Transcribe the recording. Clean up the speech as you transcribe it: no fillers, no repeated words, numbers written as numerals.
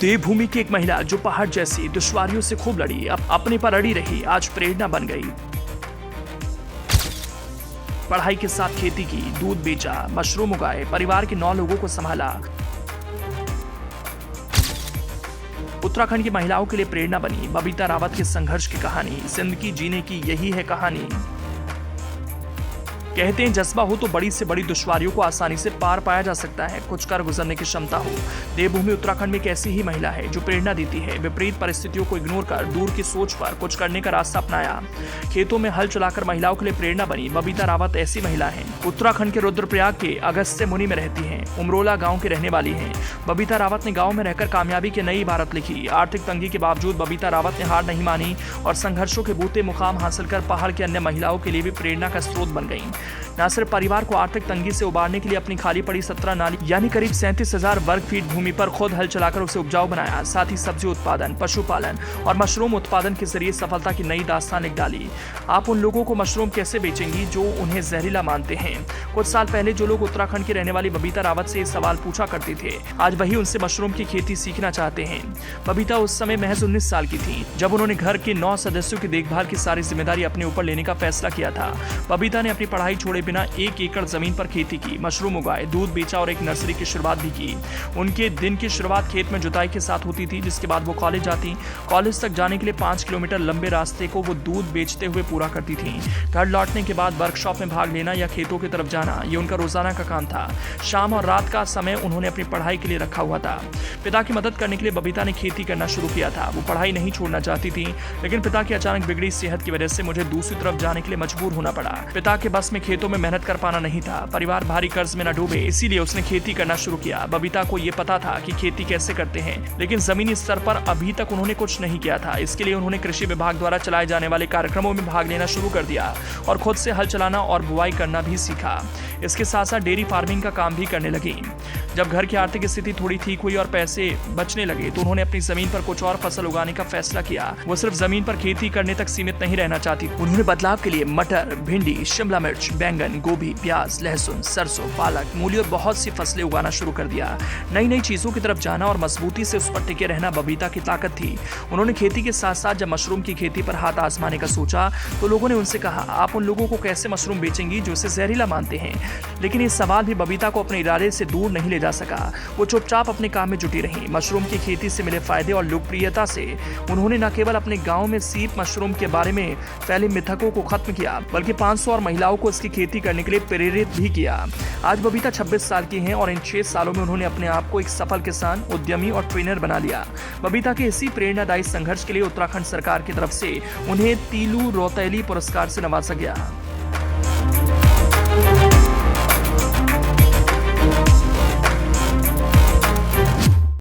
देवभूमि की एक महिला जो पहाड़ जैसी दुश्वारियों से खूब लड़ी, अपने पर अड़ी रही, आज प्रेरणा बन गई। पढ़ाई के साथ खेती की, दूध बेचा, मशरूम उगाए, परिवार के 9 लोगों को संभाला। उत्तराखंड की महिलाओं के लिए प्रेरणा बनी बबीता रावत के संघर्ष की कहानी। जिंदगी जीने की यही है कहानी। कहते हैं जज्बा हो तो बड़ी से बड़ी दुश्वारियों को आसानी से पार पाया जा सकता है, कुछ कर गुजरने की क्षमता हो। देवभूमि उत्तराखंड में एक ऐसी ही महिला है जो प्रेरणा देती है। विपरीत परिस्थितियों को इग्नोर कर दूर की सोच पर कुछ करने का रास्ता अपनाया। खेतों में हल चलाकर महिलाओं के लिए प्रेरणा बनी बबीता रावत ऐसी महिला है। उत्तराखंड के रुद्रप्रयाग के अगस्त्य मुनि में रहती है। उमरोला गाँव की रहने वाली है। बबीता रावत ने गाँव में रहकर कामयाबी की नई इबारत लिखी। आर्थिक तंगी के बावजूद बबीता रावत ने हार नहीं मानी और संघर्षों के बूते मुकाम हासिल कर पहाड़ की अन्य महिलाओं के लिए भी प्रेरणा का स्रोत बन गई। न सिर्फ परिवार को आर्थिक तंगी से उबारने के लिए अपनी खाली पड़ी 17 नाली यानी करीब 37,000 वर्ग फीट भूमि पर खुद हल चलाकर उसे उपजाऊ बनाया, साथ ही सब्जी उत्पादन, पशुपालन और मशरूम उत्पादन के जरिए सफलता की नई दास्तान लिख डाली। आप उन लोगों को मशरूम कैसे बेचेंगी जो उन्हें जहरीला मानते हैं? कुछ साल पहले जो लोग उत्तराखंड की रहने वाली बबीता रावत से ये सवाल पूछा करते थे, आज वही उनसे मशरूम की खेती सीखना चाहते हैं। बबीता उस समय महज 19 साल की थी जब उन्होंने घर के 9 सदस्यों की देखभाल की सारी जिम्मेदारी अपने ऊपर लेने का फैसला किया था। बबीता ने अपनी पढ़ाई छोड़े बिना 1 एकड़ जमीन पर खेती की, मशरूम उगाए, दूध बेचा और एक नर्सरी की शुरुआत भी की। उनके दिन की शुरुआत खेत में जुताई के साथ होती थी, जिसके बाद वो कॉलेज जाती। कॉलेज तक जाने के लिए 5 किलोमीटर लंबे रास्ते को वो दूध बेचते हुए पूरा करती थी। घर लौटने के बाद वर्कशॉप में भाग लेना या खेतों की तरफ जाना, ये उनका रोजाना का काम था। शाम और रात का समय उन्होंने अपनी पढ़ाई के लिए रखा हुआ था। पिता की मदद करने के लिए बबीता ने खेती करना शुरू किया था। वो पढ़ाई नहीं छोड़ना चाहती थी, लेकिन पिता की अचानक बिगड़ी सेहत की वजह से मुझे दूसरी तरफ जाने के लिए मजबूर होना पड़ा। पिता के बस में खेतों में मेहनत कर पाना नहीं था। परिवार भारी कर्ज में न डूबे, इसीलिए उसने खेती करना शुरू किया। बबीता को यह पता था कि खेती कैसे करते हैं, लेकिन जमीनी स्तर पर अभी तक उन्होंने कुछ नहीं किया था। इसके लिए उन्होंने कृषि विभाग द्वारा चलाए जाने वाले कार्यक्रमों में भाग लेना शुरू कर दिया और खुद से हल चलाना और बुआई करना भी सीखा। इसके साथ साथ डेयरी फार्मिंग का काम भी करने लगी। जब घर की आर्थिक स्थिति थोड़ी ठीक हुई और पैसे बचने लगे तो उन्होंने अपनी जमीन पर कुछ और फसल उगाने का फैसला किया। वो सिर्फ जमीन पर खेती करने तक सीमित नहीं रहना चाहती। उन्होंने बदलाव के लिए मटर, भिंडी, शिमला मिर्च, बैंगन, गोभी, प्याज, लहसुन, सरसों, पालक, मूली और बहुत सी फसलें उगाना शुरू कर दिया। नई नई चीजों की तरफ जाना और मजबूती से उस पर टिके रहना बबीता की ताकत थी। उन्होंने खेती के साथ साथ जब मशरूम की खेती पर हाथ आजमाने का सोचा तो लोगों ने उनसे कहा, आप उन लोगों को कैसे मशरूम बेचेंगी जो इसे जहरीला मानते हैं? लेकिन ये सवाल भी बबीता को अपने इरादे से दूर नहीं ले जा सका। वो चुपचाप अपने काम में जुटी रही। मशरूम की खेती से मिले फायदे और लोकप्रियता से उन्होंने न केवल अपने गांव में सीप मशरूम के बारे में फैले मिथकों को खत्म किया, बल्कि 500 और महिलाओं को इसकी खेती करने के लिए प्रेरित भी किया। आज बबीता 26 साल की हैं और इन 6 सालों में उन्होंने अपने आप को एक सफल किसान, उद्यमी और ट्रेनर बना लिया। बबीता के इसी प्रेरणादायी संघर्ष के लिए उत्तराखंड सरकार की तरफ से उन्हें तीलू रौतेली पुरस्कार से नवाजा गया।